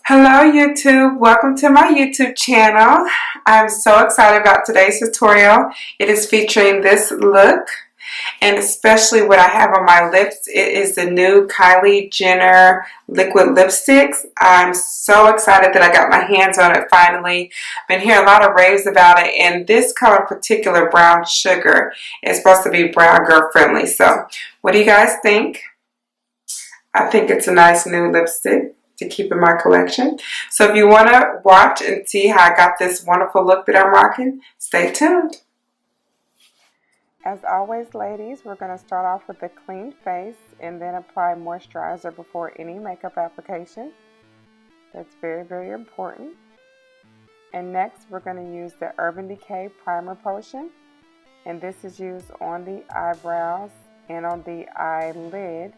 Hello YouTube, welcome to my YouTube channel. I'm so excited about today's tutorial. It is featuring this look and especially what I have on my lips. It is the new Kylie Jenner liquid lipsticks. I'm so excited that I got my hands on it finally. I've been hearing a lot of raves about it, and this color in particular, brown sugar, is supposed to be brown girl friendly. So what do you guys think? I think it's a nice new lipstick to keep in my collection. So if you want to watch and see how I got this wonderful look that I'm rocking, stay tuned. As always, ladies, we're going to start off with a clean face and then apply moisturizer before any makeup application. That's very, very important. And next, we're going to use the Urban Decay Primer Potion. And this is used on the eyebrows and on the eyelid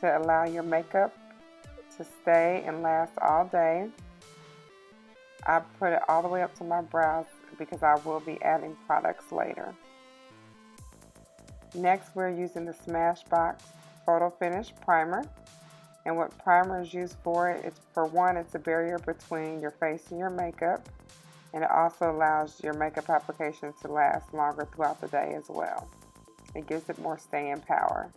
to allow your makeup to stay and last all day. I put it all the way up to my brows because I will be adding products later. Next, we're using the Smashbox Photo Finish Primer. And what primer is used for, it's for one, it's a barrier between your face and your makeup. And it also allows your makeup application to last longer throughout the day as well. It gives it more staying power.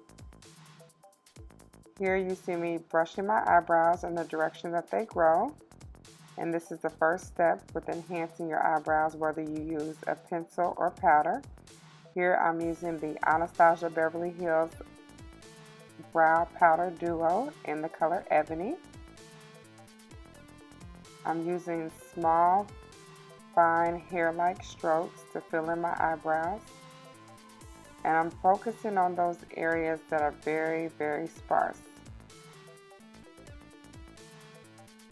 Here you see me brushing my eyebrows in the direction that they grow. And this is the first step with enhancing your eyebrows, whether you use a pencil or powder. Here I'm using the Anastasia Beverly Hills Brow Powder Duo in the color Ebony. I'm using small, fine hair-like strokes to fill in my eyebrows. And I'm focusing on those areas that are very, very sparse.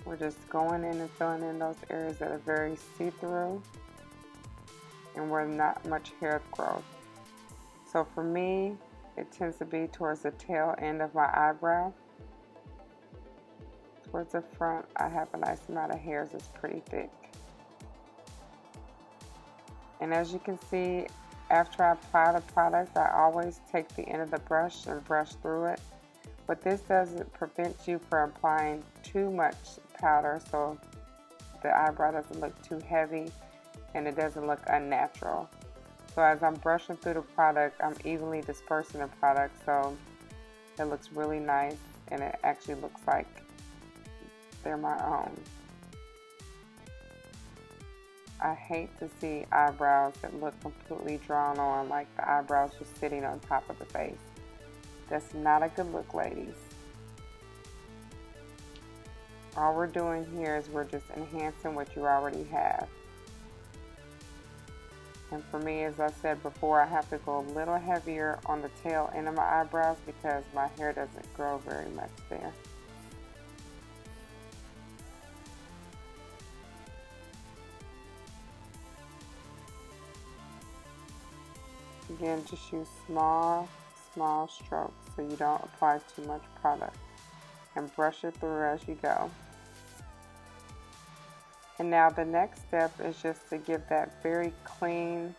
We're just going in and filling in those areas that are very see-through and where not much hair growth. So for me, it tends to be towards the tail end of my eyebrow. Towards the front, I have a nice amount of hairs. It's pretty thick. And as you can see, after I apply the product, I always take the end of the brush and brush through it. What this does is it prevents you from applying too much powder so the eyebrow doesn't look too heavy and it doesn't look unnatural. So as I'm brushing through the product, I'm evenly dispersing the product so it looks really nice and it actually looks like they're my own. I hate to see eyebrows that look completely drawn on, like the eyebrows just sitting on top of the face. That's not a good look, ladies. All we're doing here is we're just enhancing what you already have. And for me, as I said before, I have to go a little heavier on the tail end of my eyebrows because my hair doesn't grow very much there. Again, just use small strokes so you don't apply too much product, and brush it through as you go. And now the next step is just to give that very clean,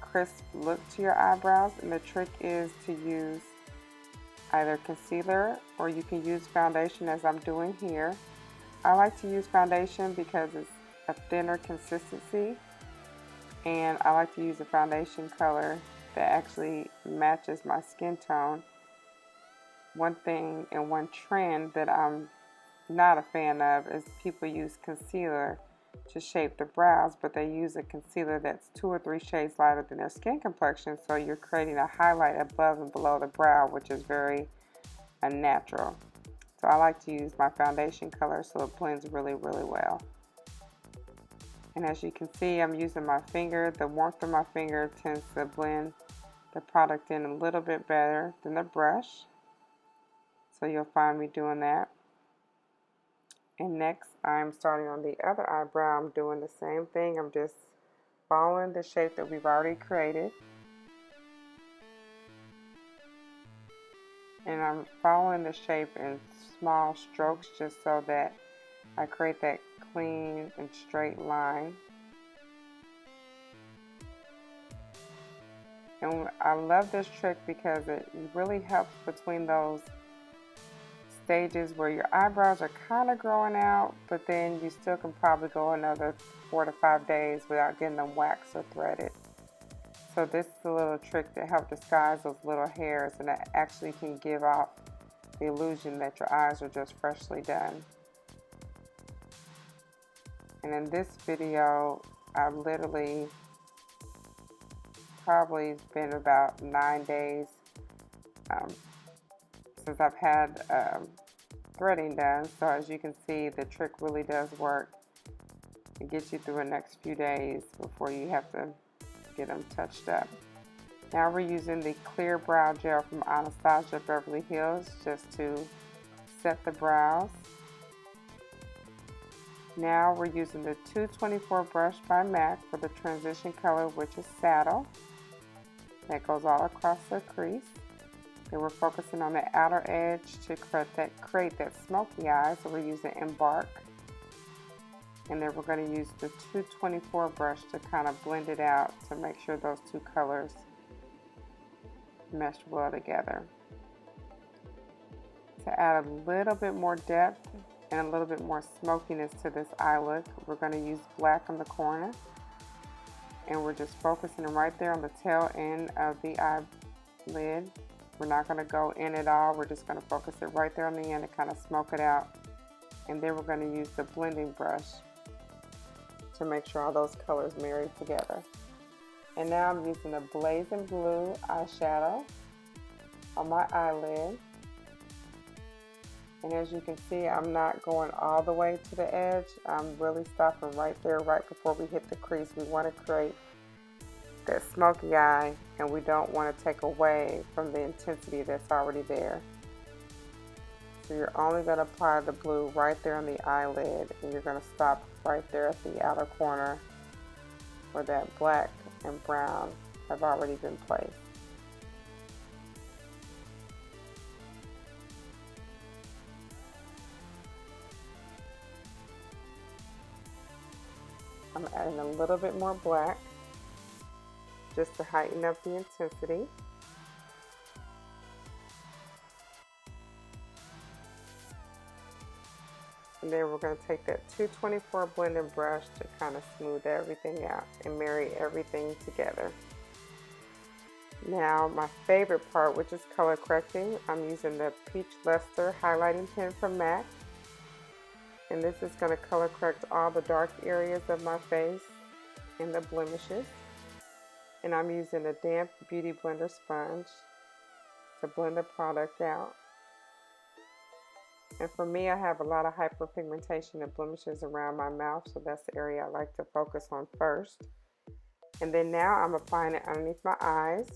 crisp look to your eyebrows, and the trick is to use either concealer or you can use foundation as I'm doing here. I like to use foundation because it's a thinner consistency, and I like to use a foundation color that actually matches my skin tone. One thing and one trend that I'm not a fan of is people use concealer to shape the brows, but they use a concealer that's 2 or 3 shades lighter than their skin complexion, so you're creating a highlight above and below the brow, which is very unnatural. So I like to use my foundation color so it blends really, really well. And as you can see, I'm using my finger. The warmth of my finger tends to blend the product in a little bit better than the brush. So you'll find me doing that. And next, I'm starting on the other eyebrow. I'm doing the same thing. I'm just following the shape that we've already created. And I'm following the shape in small strokes just so that I create that clean and straight line. And I love this trick because it really helps between those stages where your eyebrows are kind of growing out, but then you still can probably go another 4 to 5 days without getting them waxed or threaded. So this is a little trick to help disguise those little hairs, and that actually can give off the illusion that your eyes are just freshly done. And in this video, I've literally probably been about 9 days since I've had threading done. So as you can see, the trick really does work. It gets you through the next few days before you have to get them touched up. Now we're using the clear brow gel from Anastasia Beverly Hills just to set the brows. Now we're using the 224 brush by MAC for the transition color, which is Saddle. That goes all across the crease. Then we're focusing on the outer edge to create that smoky eye, so we're using Embark. And then we're going to use the 224 brush to kind of blend it out to make sure those two colors mesh well together. To add a little bit more depth and a little bit more smokiness to this eye look, we're going to use black on the corner. And we're just focusing right there on the tail end of the eyelid. We're not going to go in at all. We're just going to focus it right there on the end to kind of smoke it out. And then we're going to use the blending brush to make sure all those colors marry together. And now I'm using a blazing blue eyeshadow on my eyelid. And as you can see, I'm not going all the way to the edge. I'm really stopping right there, right before we hit the crease. We want to create that smoky eye, and we don't want to take away from the intensity that's already there. So you're only going to apply the blue right there on the eyelid, and you're going to stop right there at the outer corner where that black and brown have already been placed. I'm adding a little bit more black just to heighten up the intensity. And then we're going to take that 224 blending brush to kind of smooth everything out and marry everything together. Now my favorite part, which is color correcting, I'm using the Peach Luster highlighting pen from MAC. And this is going to color correct all the dark areas of my face and the blemishes. And I'm using a damp Beauty Blender sponge to blend the product out. And for me, I have a lot of hyperpigmentation and blemishes around my mouth, so that's the area I like to focus on first. And then now I'm applying it underneath my eyes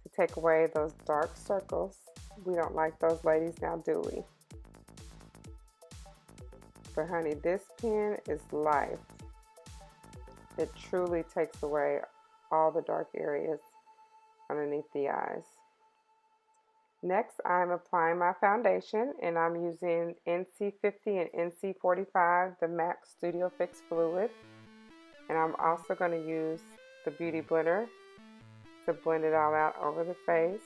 to take away those dark circles. We don't like those, ladies, now do we? But honey, this pen is life. It truly takes away all the dark areas underneath the eyes. Next, I'm applying my foundation, and I'm using NC50 and NC45, the MAC Studio Fix Fluid. And I'm also going to use the Beauty Blender to blend it all out over the face.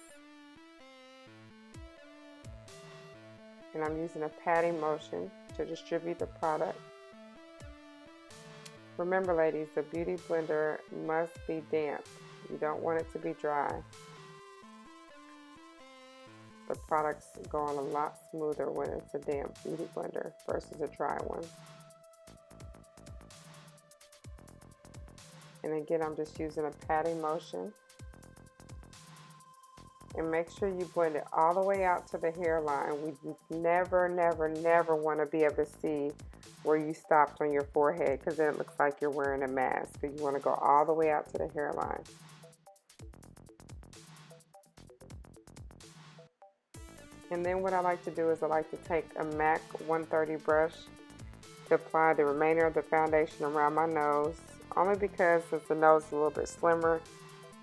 And I'm using a patting motion to distribute the product. Remember, ladies, the Beauty Blender must be damp. You don't want it to be dry. The products go on a lot smoother when it's a damp Beauty Blender versus a dry one. And again, I'm just using a patting motion. And make sure you blend it all the way out to the hairline. We never, never, never want to be able to see where you stopped on your forehead, because then it looks like you're wearing a mask. So you want to go all the way out to the hairline. And then what I like to do is I like to take a MAC 130 brush to apply the remainder of the foundation around my nose. Only because since the nose is a little bit slimmer,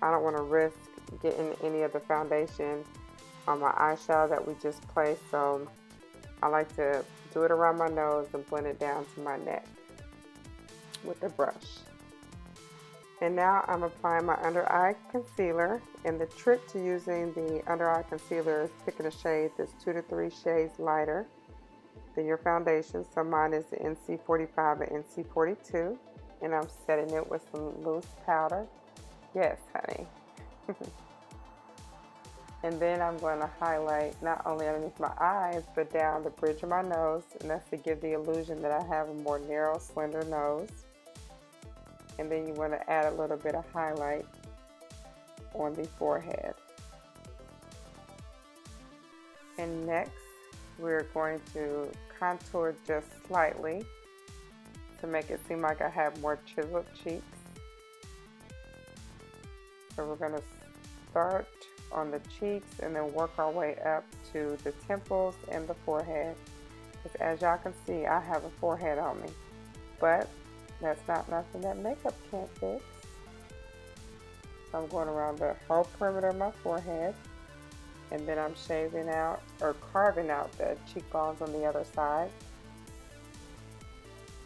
I don't want to risk getting any of the foundation on my eyeshadow that we just placed. So I like to do it around my nose and blend it down to my neck with the brush. And now I'm applying my under eye concealer, and the trick to using the under eye concealer is picking a shade that's 2 to 3 shades lighter than your foundation. So mine is the NC45 and NC42, and I'm setting it with some loose powder. Yes, honey. And then I'm going to highlight not only underneath my eyes, but down the bridge of my nose, and that's to give the illusion that I have a more narrow, slender nose. And then you want to add a little bit of highlight on the forehead. And next, we're going to contour just slightly to make it seem like I have more chiseled cheeks. So we're going to start on the cheeks and then work our way up to the temples and the forehead. Because as y'all can see, I have a forehead on me, but that's not nothing that makeup can't fix. So I'm going around the whole perimeter of my forehead, and then I'm shaving out or carving out the cheekbones on the other side.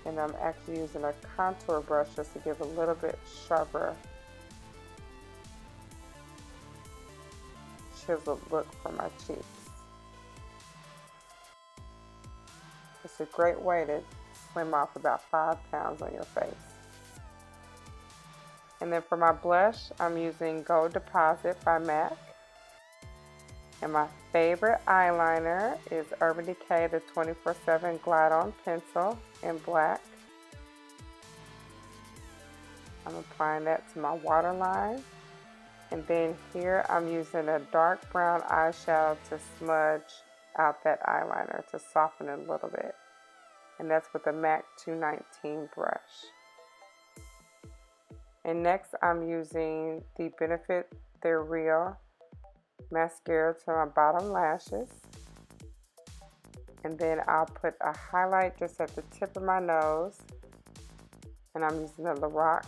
And I'm actually using a contour brush just to give a little bit sharper chiseled look for my cheeks. It's a great way to slim off about 5 pounds on your face. And then for my blush, I'm using Gold Deposit by MAC. And my favorite eyeliner is Urban Decay, the 24/7 Glide On Pencil in black. I'm applying that to my waterline. And then here I'm using a dark brown eyeshadow to smudge out that eyeliner to soften it a little bit. And that's with the MAC 219 brush. And next I'm using the Benefit They're Real mascara to my bottom lashes. And then I'll put a highlight just at the tip of my nose. And I'm using the Lorac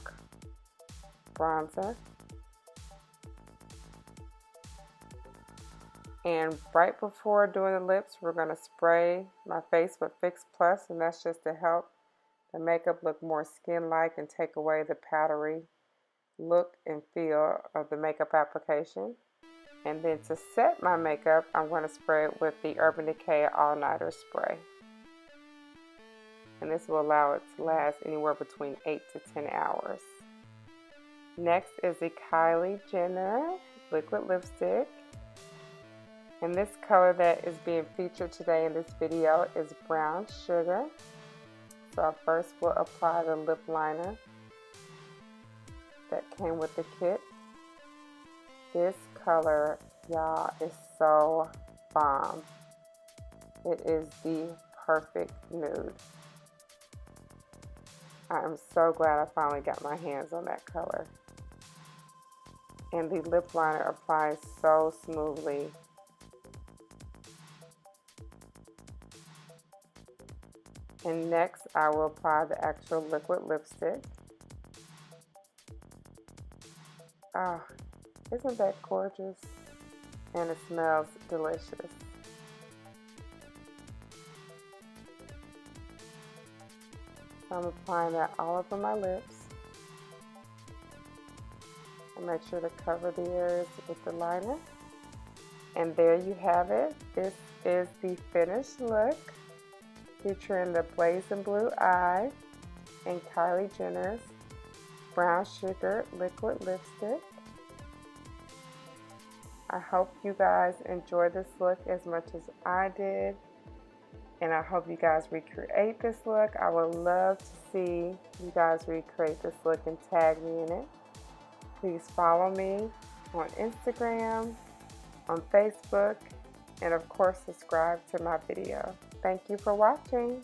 bronzer. And right before doing the lips, we're going to spray my face with Fix Plus, and that's just to help the makeup look more skin-like and take away the powdery look and feel of the makeup application. And then to set my makeup, I'm going to spray it with the Urban Decay All Nighter Spray. And this will allow it to last anywhere between 8 to 10 hours. Next is the Kylie Jenners Liquid Lipstick. And this color that is being featured today in this video is Brown Sugar. So first we'll apply the lip liner that came with the kit. This color, y'all, is so bomb. It is the perfect nude. I am so glad I finally got my hands on that color. And the lip liner applies so smoothly. And next, I will apply the actual liquid lipstick. Oh, isn't that gorgeous? And it smells delicious. So I'm applying that all over my lips. And make sure to cover the areas with the liner. And there you have it. This is the finished look, featuring the Blazing Blue Eye and Kylie Jenners Brown Sugar Liquid Lipstick. I hope you guys enjoyed this look as much as I did. And I hope you guys recreate this look. I would love to see you guys recreate this look and tag me in it. Please follow me on Instagram, on Facebook, and of course subscribe to my video. Thank you for watching.